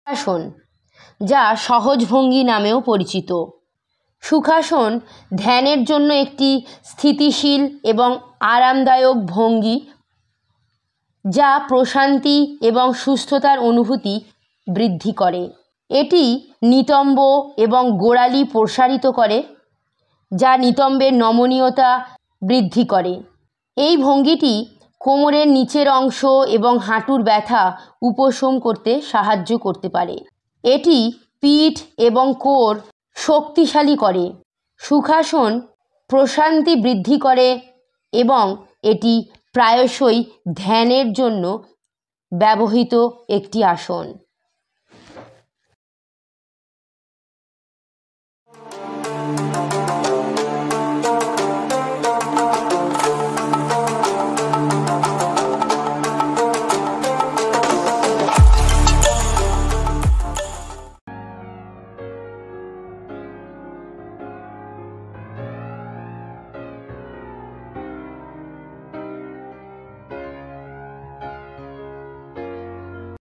আসন, যা সহজ ভঙ্গি নামেও পরিচিত। সুখাসন ধ্যানের জন্য একটি স্থিতিশীল এবং আরামদায়ক ভঙ্গি, যা প্রশান্তি এবং সুস্থতার অনুভূতি বৃদ্ধি করে। এটি নিতম্ব এবং গোড়ালি প্রসারিত করে, যা নিতম্বের নমনীয়তা বৃদ্ধি করে। এই ভঙ্গিটি কোমরের নিচের অংশ এবং হাঁটুর ব্যথা উপশম করতে সাহায্য করতে পারে। এটি পিঠ এবং কোর শক্তিশালী করে। সুখাসন প্রশান্তি বৃদ্ধি করে এবং এটি প্রায়শই ধ্যানের জন্য ব্যবহৃত একটি আসন।